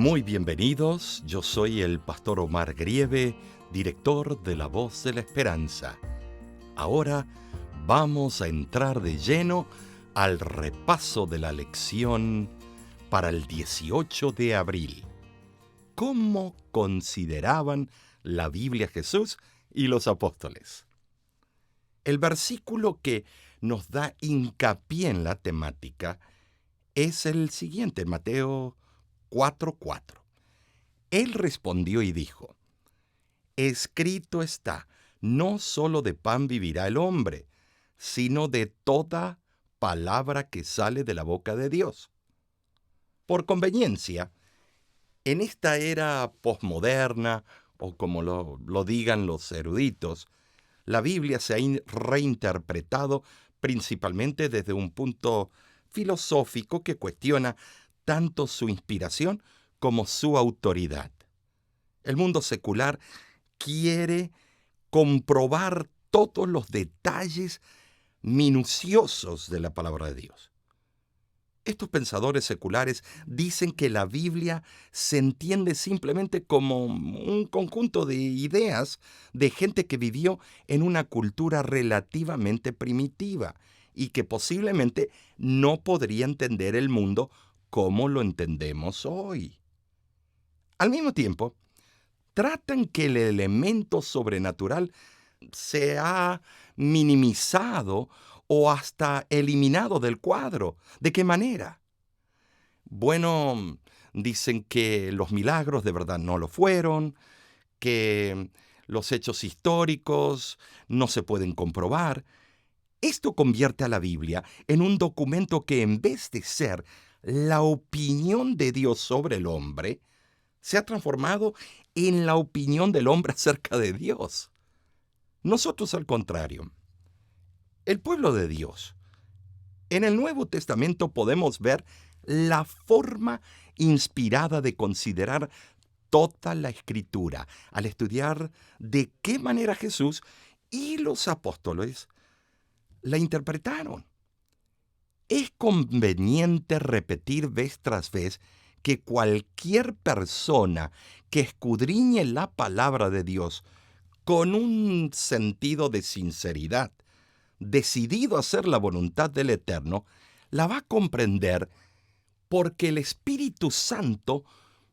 Muy bienvenidos, yo soy el pastor Omar Grieve, director de La Voz de la Esperanza. Ahora vamos a entrar de lleno al repaso de la lección para el 18 de abril. ¿Cómo consideraban la Biblia Jesús y los apóstoles? El versículo que nos da hincapié en la temática es el siguiente, Mateo 4:4. Él respondió y dijo: Escrito está, no solo de pan vivirá el hombre, sino de toda palabra que sale de la boca de Dios. Por conveniencia, en esta era posmoderna, o como lo digan los eruditos, la Biblia se ha reinterpretado principalmente desde un punto filosófico que cuestiona tanto su inspiración como su autoridad. El mundo secular quiere comprobar todos los detalles minuciosos de la palabra de Dios. Estos pensadores seculares dicen que la Biblia se entiende simplemente como un conjunto de ideas de gente que vivió en una cultura relativamente primitiva y que posiblemente no podría entender el mundo como lo entendemos hoy. Al mismo tiempo, tratan que el elemento sobrenatural se ha minimizado o hasta eliminado del cuadro. ¿De qué manera? Bueno, dicen que los milagros de verdad no lo fueron, que los hechos históricos no se pueden comprobar. Esto convierte a la Biblia en un documento que, en vez de ser la opinión de Dios sobre el hombre, se ha transformado en la opinión del hombre acerca de Dios. Nosotros, al contrario, el pueblo de Dios, en el Nuevo Testamento podemos ver la forma inspirada de considerar toda la Escritura al estudiar de qué manera Jesús y los apóstoles la interpretaron. Es conveniente repetir vez tras vez que cualquier persona que escudriñe la palabra de Dios con un sentido de sinceridad, decidido a hacer la voluntad del Eterno, la va a comprender porque el Espíritu Santo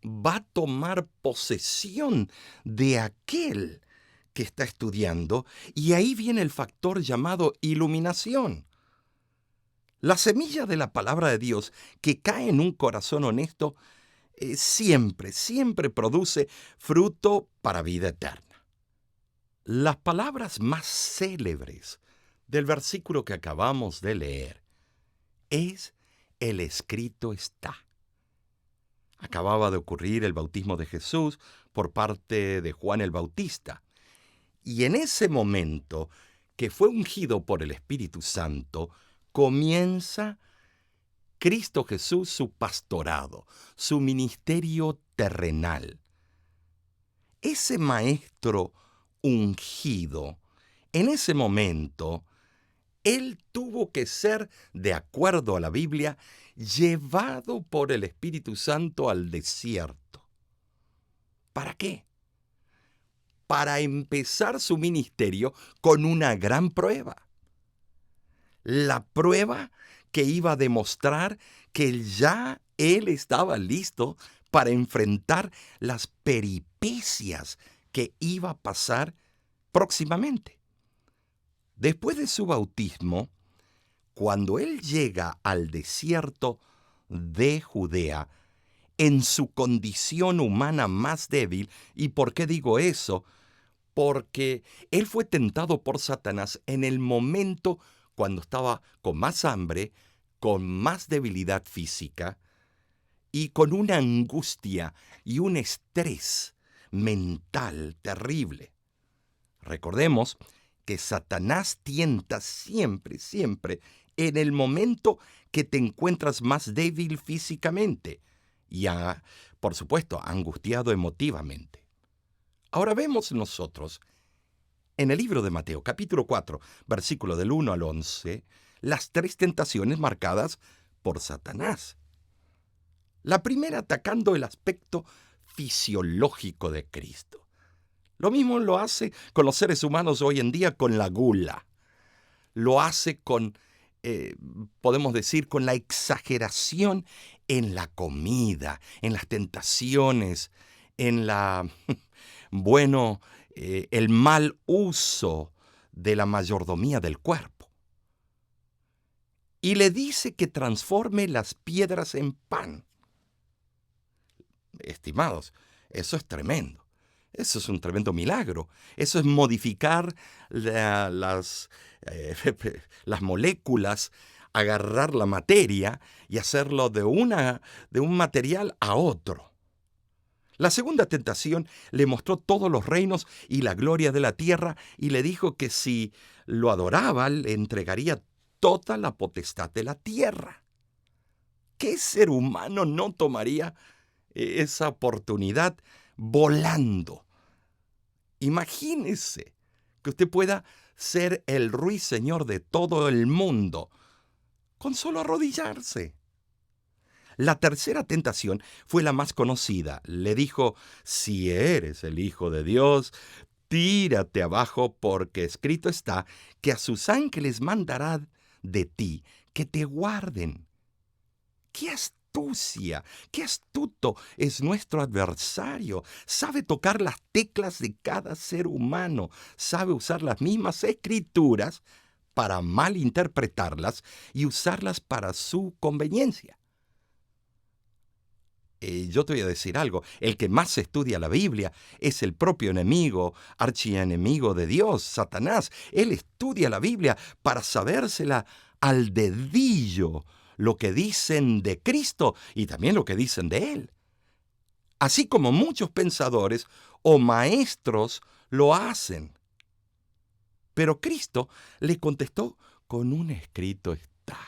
va a tomar posesión de aquel que está estudiando, y ahí viene el factor llamado iluminación. La semilla de la palabra de Dios que cae en un corazón honesto siempre produce fruto para vida eterna. Las palabras más célebres del versículo que acabamos de leer es el escrito está. Acababa de ocurrir el bautismo de Jesús por parte de Juan el Bautista. Y en ese momento que fue ungido por el Espíritu Santo, comienza Cristo Jesús su pastorado, su ministerio terrenal. Ese maestro ungido, en ese momento, él tuvo que ser, de acuerdo a la Biblia, llevado por el Espíritu Santo al desierto. ¿Para qué? Para empezar su ministerio con una gran prueba. La prueba que iba a demostrar que ya él estaba listo para enfrentar las peripecias que iba a pasar próximamente. Después de su bautismo, cuando él llega al desierto de Judea, en su condición humana más débil, ¿y por qué digo eso? Porque él fue tentado por Satanás en el momento cuando estaba con más hambre, con más debilidad física y con una angustia y un estrés mental terrible. Recordemos que Satanás tienta siempre en el momento que te encuentras más débil físicamente y, por supuesto, angustiado emotivamente. Ahora vemos nosotros, en el libro de Mateo, capítulo 4, versículo del 1 al 11, las tres tentaciones marcadas por Satanás. La primera atacando el aspecto fisiológico de Cristo. Lo mismo lo hace con los seres humanos hoy en día con la gula. Lo hace con, podemos decir, con la exageración en la comida, en las tentaciones, en el mal uso de la mayordomía del cuerpo. Y le dice que transforme las piedras en pan. Estimados, eso es tremendo. Eso es un tremendo milagro. Eso es modificar las moléculas, agarrar la materia y hacerlo de un material a otro. La segunda tentación le mostró todos los reinos y la gloria de la tierra y le dijo que si lo adoraba, le entregaría toda la potestad de la tierra. ¿Qué ser humano no tomaría esa oportunidad volando? Imagínese que usted pueda ser el ruiseñor de todo el mundo con solo arrodillarse. La tercera tentación fue la más conocida. Le dijo, si eres el Hijo de Dios, tírate abajo porque escrito está que a sus ángeles mandará de ti que te guarden. ¡Qué astucia! ¡Qué astuto es nuestro adversario! Sabe tocar las teclas de cada ser humano. Sabe usar las mismas escrituras para malinterpretarlas y usarlas para su conveniencia. Yo te voy a decir algo. El que más estudia la Biblia es el propio enemigo, archienemigo de Dios, Satanás. Él estudia la Biblia para sabérsela al dedillo, lo que dicen de Cristo y también lo que dicen de Él. Así como muchos pensadores o maestros lo hacen. Pero Cristo le contestó con un escrito está.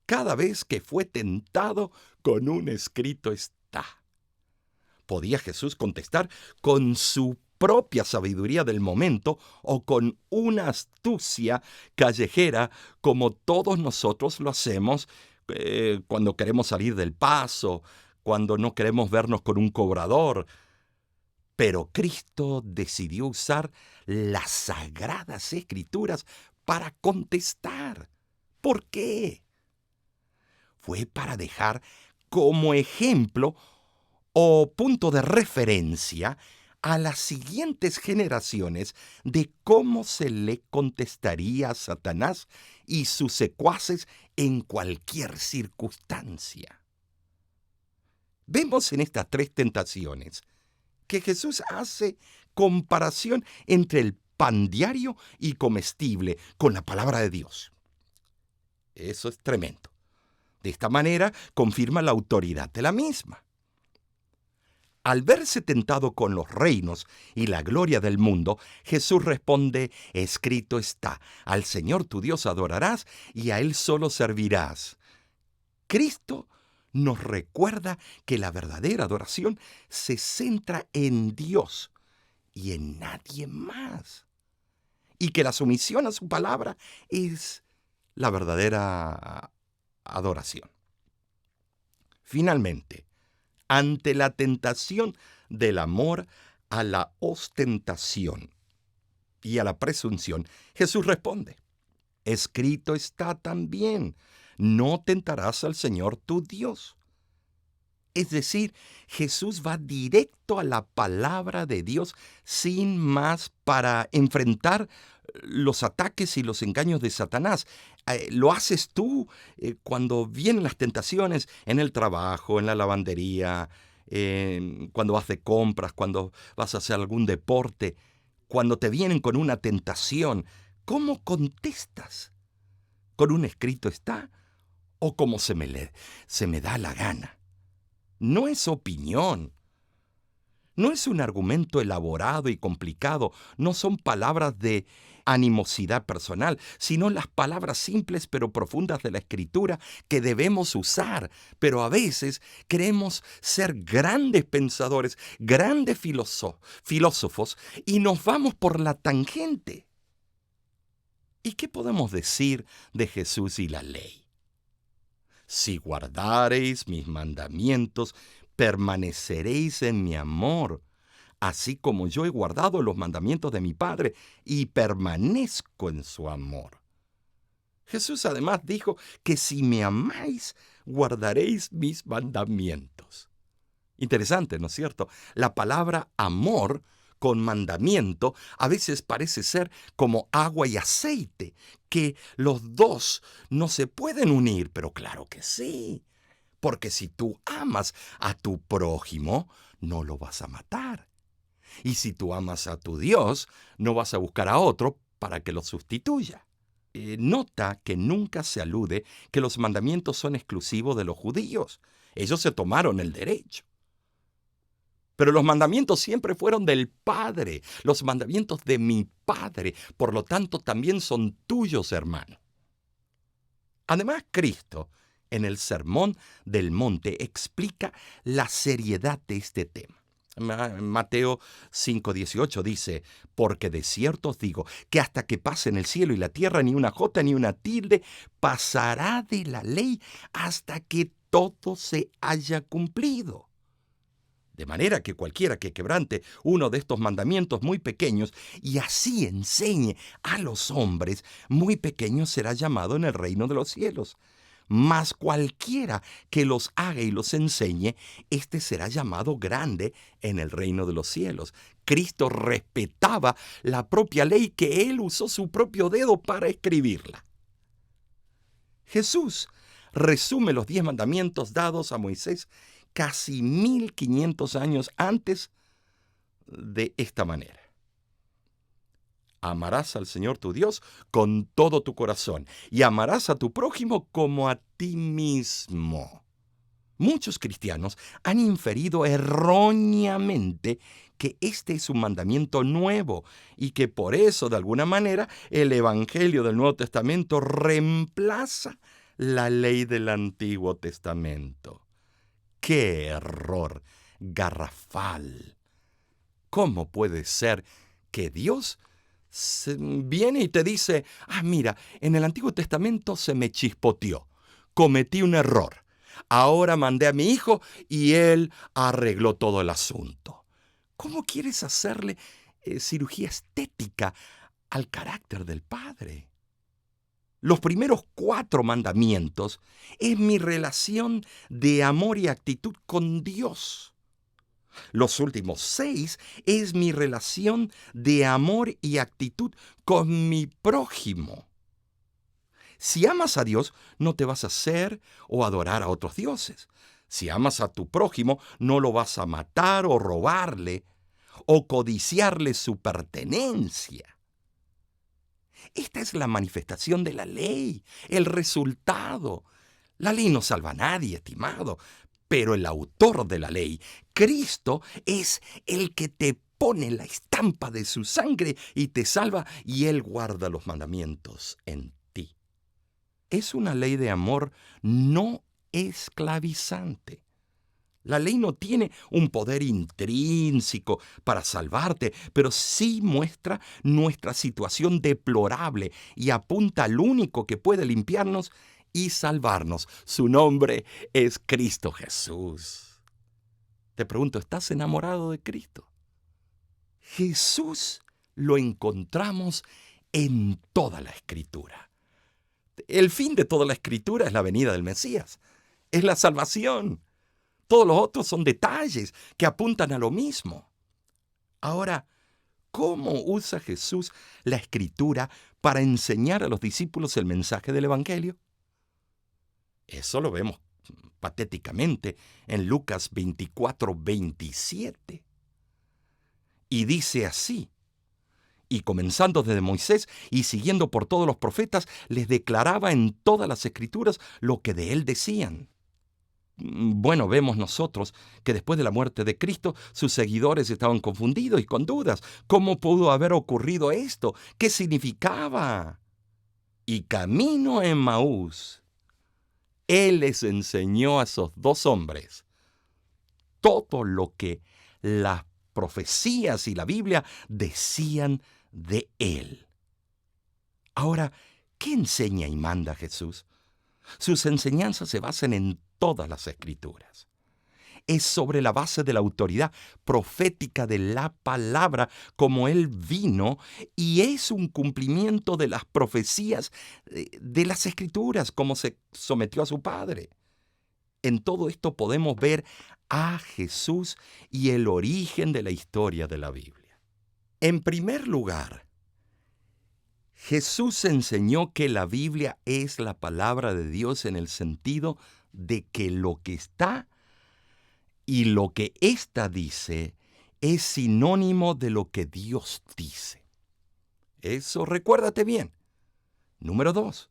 Cada vez que fue tentado, con un escrito está. Podía Jesús contestar con su propia sabiduría del momento o con una astucia callejera como todos nosotros lo hacemos cuando queremos salir del paso, cuando no queremos vernos con un cobrador. Pero Cristo decidió usar las sagradas escrituras para contestar. ¿Por qué? Fue para dejar como ejemplo o punto de referencia a las siguientes generaciones de cómo se le contestaría a Satanás y sus secuaces en cualquier circunstancia. Vemos en estas tres tentaciones que Jesús hace comparación entre el pan diario y comestible con la palabra de Dios. Eso es tremendo. De esta manera confirma la autoridad de la misma. Al verse tentado con los reinos y la gloria del mundo, Jesús responde, escrito está, al Señor tu Dios adorarás y a Él solo servirás. Cristo nos recuerda que la verdadera adoración se centra en Dios y en nadie más. Y que la sumisión a su palabra es la verdadera adoración. Finalmente, ante la tentación del amor a la ostentación y a la presunción, Jesús responde, escrito está también, no tentarás al Señor tu Dios. Es decir, Jesús va directo a la palabra de Dios sin más para enfrentar los ataques y los engaños de Satanás. Lo haces tú cuando vienen las tentaciones en el trabajo, en la lavandería, cuando vas de compras, cuando vas a hacer algún deporte, cuando te vienen con una tentación. ¿Cómo contestas? ¿Con un escrito está? ¿O como se me da la gana? No es opinión. No es un argumento elaborado y complicado, no son palabras de animosidad personal, sino las palabras simples pero profundas de la Escritura que debemos usar. Pero a veces queremos ser grandes pensadores, grandes filósofos, y nos vamos por la tangente. ¿Y qué podemos decir de Jesús y la ley? Si guardareis mis mandamientos, permaneceréis en mi amor, así como yo he guardado los mandamientos de mi Padre y permanezco en su amor. Jesús además dijo que si me amáis, guardaréis mis mandamientos. Interesante, ¿no es cierto? La palabra amor con mandamiento a veces parece ser como agua y aceite, que los dos no se pueden unir, pero claro que sí, porque si tú amas a tu prójimo, no lo vas a matar. Y si tú amas a tu Dios, no vas a buscar a otro para que lo sustituya. Nota que nunca se alude que los mandamientos son exclusivos de los judíos. Ellos se tomaron el derecho. Pero los mandamientos siempre fueron del Padre, los mandamientos de mi Padre. Por lo tanto, también son tuyos, hermano. Además, Cristo, en el Sermón del Monte, explica la seriedad de este tema. Mateo 5:18 dice, porque de cierto os digo que hasta que pasen el cielo y la tierra, ni una jota ni una tilde pasará de la ley hasta que todo se haya cumplido. De manera que cualquiera que quebrante uno de estos mandamientos muy pequeños y así enseñe a los hombres, muy pequeño será llamado en el reino de los cielos. Mas cualquiera que los haga y los enseñe, éste será llamado grande en el reino de los cielos. Cristo respetaba la propia ley que él usó su propio dedo para escribirla. Jesús resume los 10 mandamientos dados a Moisés casi 1500 años antes de esta manera. Amarás al Señor tu Dios con todo tu corazón y amarás a tu prójimo como a ti mismo. Muchos cristianos han inferido erróneamente que este es un mandamiento nuevo y que por eso, de alguna manera, el Evangelio del Nuevo Testamento reemplaza la ley del Antiguo Testamento. ¡Qué error garrafal! ¿Cómo puede ser que Dios viene y te dice, mira, en el Antiguo Testamento se me chispoteó, cometí un error, ahora mandé a mi hijo y él arregló todo el asunto? ¿Cómo quieres hacerle cirugía estética al carácter del Padre? Los primeros 4 mandamientos es mi relación de amor y actitud con Dios. Los últimos 6 es mi relación de amor y actitud con mi prójimo. Si amas a Dios, no te vas a hacer o adorar a otros dioses. Si amas a tu prójimo, no lo vas a matar o robarle o codiciarle su pertenencia. Esta es la manifestación de la ley, el resultado. La ley no salva a nadie, estimado, pero el autor de la ley, Cristo, es el que te pone la estampa de su sangre y te salva, y Él guarda los mandamientos en ti. Es una ley de amor no esclavizante. La ley no tiene un poder intrínseco para salvarte, pero sí muestra nuestra situación deplorable y apunta al único que puede limpiarnos y salvarnos. Su nombre es Cristo Jesús. Te pregunto, ¿estás enamorado de Cristo? Jesús lo encontramos en toda la Escritura. El fin de toda la Escritura es la venida del Mesías, es la salvación. Todos los otros son detalles que apuntan a lo mismo. Ahora, ¿cómo usa Jesús la Escritura para enseñar a los discípulos el mensaje del Evangelio? Eso lo vemos patéticamente en Lucas 24:27. Y dice así: y comenzando desde Moisés y siguiendo por todos los profetas, les declaraba en todas las Escrituras lo que de él decían. Bueno, vemos nosotros que después de la muerte de Cristo, sus seguidores estaban confundidos y con dudas. ¿Cómo pudo haber ocurrido esto? ¿Qué significaba? Y camino a Emaús, Él les enseñó a esos 2 hombres todo lo que las profecías y la Biblia decían de Él. Ahora, ¿qué enseña y manda Jesús? Sus enseñanzas se basan en todas las Escrituras. Es sobre la base de la autoridad profética de la palabra como Él vino, y es un cumplimiento de las profecías de las Escrituras como se sometió a su Padre. En todo esto podemos ver a Jesús y el origen de la historia de la Biblia. En primer lugar, Jesús enseñó que la Biblia es la palabra de Dios en el sentido de que lo que está y lo que ésta dice es sinónimo de lo que Dios dice. Eso recuérdate bien. Número 2.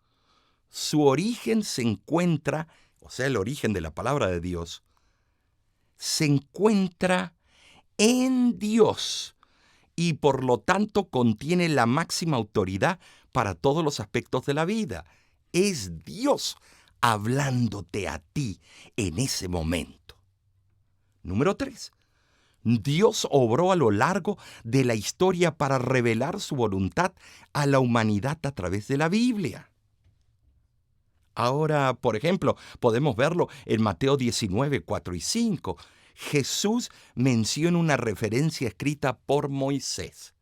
Su origen se encuentra, o sea, el origen de la palabra de Dios, se encuentra en Dios y por lo tanto contiene la máxima autoridad para todos los aspectos de la vida. Es Dios hablándote a ti en ese momento. Número 3. Dios obró a lo largo de la historia para revelar su voluntad a la humanidad a través de la Biblia. Ahora, por ejemplo, podemos verlo en Mateo 19, 4 y 5. Jesús menciona una referencia escrita por Moisés.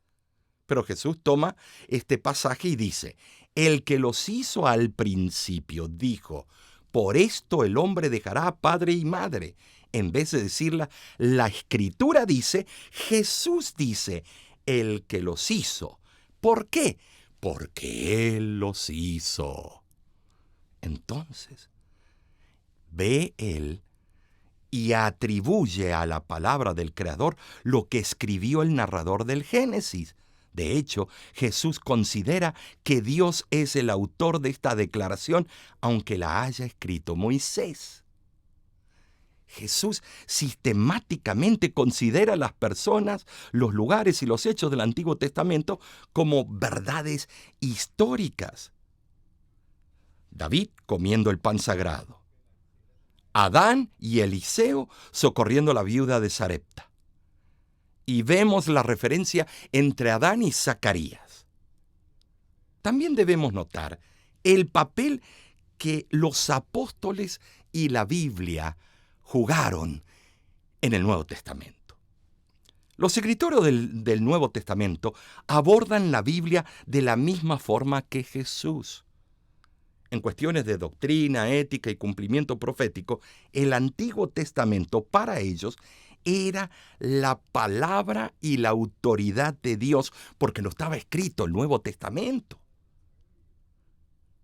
Pero Jesús toma este pasaje y dice: el que los hizo al principio dijo, por esto el hombre dejará a padre y madre. En vez de decirla, la Escritura dice, Jesús dice, el que los hizo. ¿Por qué? Porque Él los hizo. Entonces, ve Él y atribuye a la palabra del Creador lo que escribió el narrador del Génesis. De hecho, Jesús considera que Dios es el autor de esta declaración, aunque la haya escrito Moisés. Jesús sistemáticamente considera las personas, los lugares y los hechos del Antiguo Testamento como verdades históricas. David comiendo el pan sagrado. Adán y Eliseo socorriendo a la viuda de Sarepta. Y vemos la referencia entre Adán y Zacarías. También debemos notar el papel que los apóstoles y la Biblia jugaron en el Nuevo Testamento. Los escritores del Nuevo Testamento abordan la Biblia de la misma forma que Jesús. En cuestiones de doctrina, ética y cumplimiento profético, el Antiguo Testamento para ellos era la palabra y la autoridad de Dios, porque no estaba escrito el Nuevo Testamento.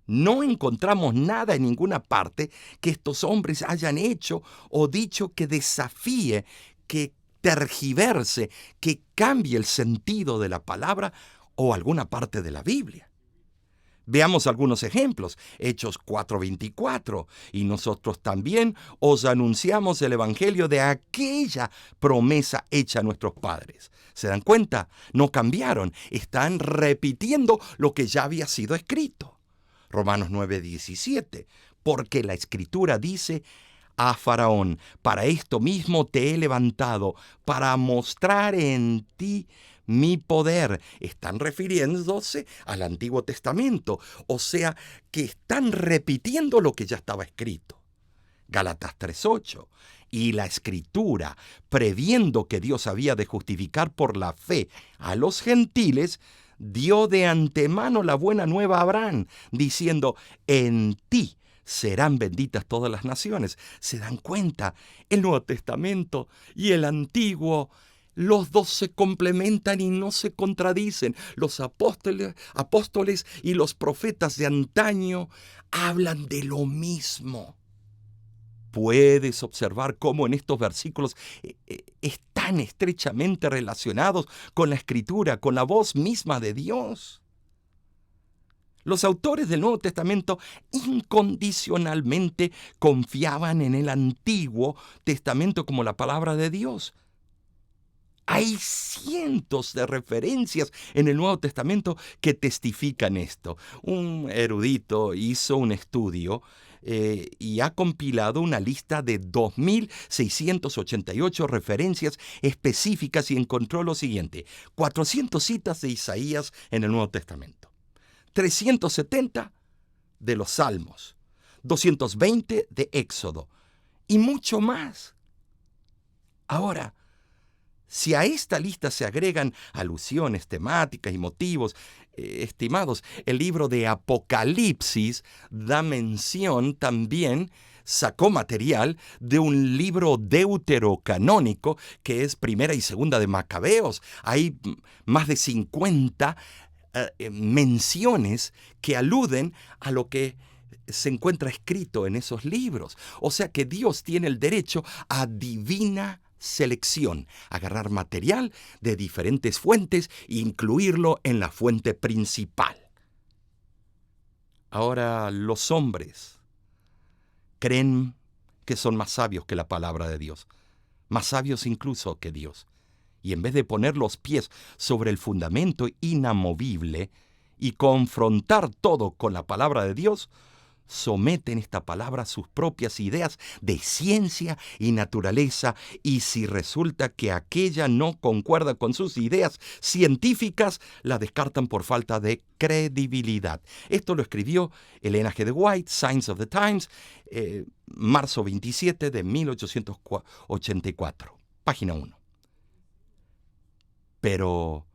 No encontramos nada en ninguna parte que estos hombres hayan hecho o dicho que desafíe, que tergiverse, que cambie el sentido de la palabra o alguna parte de la Biblia. Veamos algunos ejemplos. Hechos 4:24. Y nosotros también os anunciamos el evangelio de aquella promesa hecha a nuestros padres. ¿Se dan cuenta? No cambiaron. Están repitiendo lo que ya había sido escrito. Romanos 9:17. Porque la Escritura dice: a Faraón, para esto mismo te he levantado, para mostrar en ti mi poder. Están refiriéndose al Antiguo Testamento, o sea, que están repitiendo lo que ya estaba escrito. Gálatas 3:8. Y la Escritura, previendo que Dios había de justificar por la fe a los gentiles, dio de antemano la buena nueva a Abraham, diciendo: en ti serán benditas todas las naciones. ¿Se dan cuenta? El Nuevo Testamento y el Antiguo, los dos se complementan y no se contradicen. Los apóstoles y los profetas de antaño hablan de lo mismo. Puedes observar cómo en estos versículos están estrechamente relacionados con la Escritura, con la voz misma de Dios. Los autores del Nuevo Testamento incondicionalmente confiaban en el Antiguo Testamento como la palabra de Dios. Hay cientos de referencias en el Nuevo Testamento que testifican esto. Un erudito hizo un estudio y ha compilado una lista de 2.688 referencias específicas y encontró lo siguiente: 400 citas de Isaías en el Nuevo Testamento, 370 de los Salmos, 220 de Éxodo y mucho más. Ahora, si a esta lista se agregan alusiones, temáticas y motivos, estimados, el libro de Apocalipsis da mención también, sacó material de un libro deuterocanónico que es Primera y Segunda de Macabeos. Hay más de 50 menciones que aluden a lo que se encuentra escrito en esos libros. O sea que Dios tiene el derecho a divina selección, agarrar material de diferentes fuentes e incluirlo en la fuente principal. Ahora, los hombres creen que son más sabios que la palabra de Dios, más sabios incluso que Dios. Y en vez de poner los pies sobre el fundamento inamovible y confrontar todo con la palabra de Dios, someten esta palabra a sus propias ideas de ciencia y naturaleza, y si resulta que aquella no concuerda con sus ideas científicas, la descartan por falta de credibilidad. Esto lo escribió Elena G. de White, Signs of the Times, marzo 27 de 1884, página 1. Pero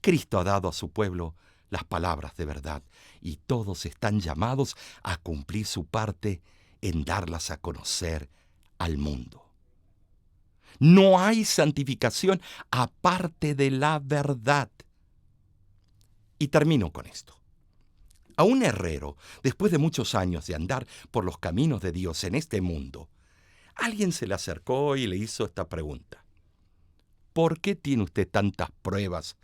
Cristo ha dado a su pueblo las palabras de verdad, y todos están llamados a cumplir su parte en darlas a conocer al mundo. No hay santificación aparte de la verdad. Y termino con esto. A un herrero, después de muchos años de andar por los caminos de Dios en este mundo, alguien se le acercó y le hizo esta pregunta: ¿por qué tiene usted tantas pruebas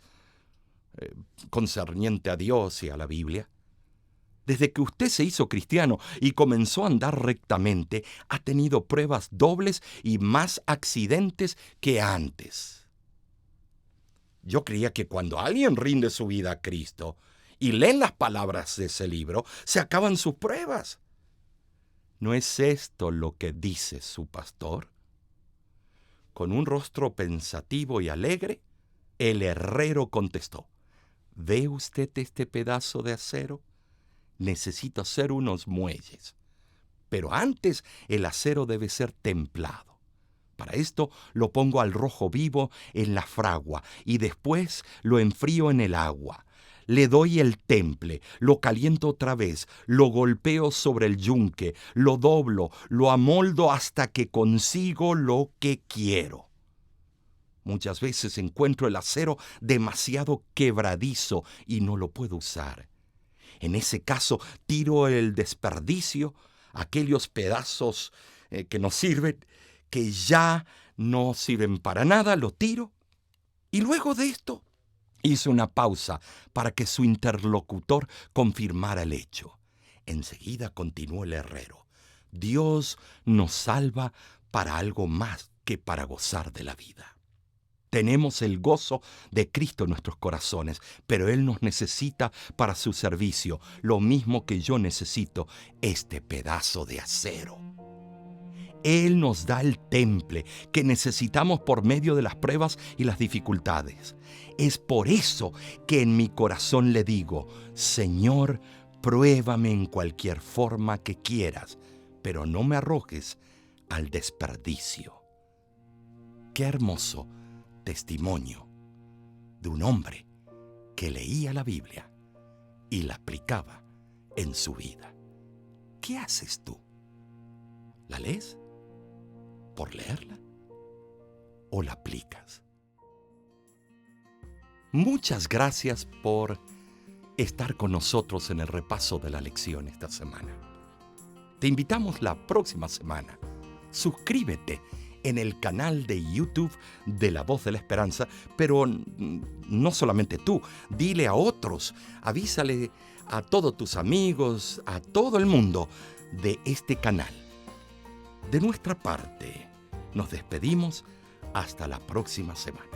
concerniente a Dios y a la Biblia? Desde que usted se hizo cristiano y comenzó a andar rectamente, ha tenido pruebas dobles y más accidentes que antes. Yo creía que cuando alguien rinde su vida a Cristo y leen las palabras de ese libro, se acaban sus pruebas. ¿No es esto lo que dice su pastor? Con un rostro pensativo y alegre, el herrero contestó: ¿ve usted este pedazo de acero? Necesito hacer unos muelles. Pero antes el acero debe ser templado. Para esto lo pongo al rojo vivo en la fragua y después lo enfrío en el agua. Le doy el temple, lo caliento otra vez, lo golpeo sobre el yunque, lo doblo, lo amoldo hasta que consigo lo que quiero. Muchas veces encuentro el acero demasiado quebradizo y no lo puedo usar. En ese caso, tiro el desperdicio, aquellos pedazos que no sirven, que ya no sirven para nada, lo tiro. Y luego de esto, hizo una pausa para que su interlocutor confirmara el hecho. Enseguida continuó el herrero: Dios nos salva para algo más que para gozar de la vida. Tenemos el gozo de Cristo en nuestros corazones, pero Él nos necesita para su servicio, lo mismo que yo necesito este pedazo de acero. Él nos da el temple que necesitamos por medio de las pruebas y las dificultades. Es por eso que en mi corazón le digo: Señor, pruébame en cualquier forma que quieras, pero no me arrojes al desperdicio. Qué hermoso testimonio de un hombre que leía la Biblia y la aplicaba en su vida. ¿Qué haces tú? ¿La lees por leerla o la aplicas? Muchas gracias por estar con nosotros en el repaso de la lección esta semana. Te invitamos la próxima semana. Suscríbete en el canal de YouTube de La Voz de la Esperanza, pero no solamente tú, dile a otros, avísale a todos tus amigos, a todo el mundo de este canal. De nuestra parte, nos despedimos hasta la próxima semana.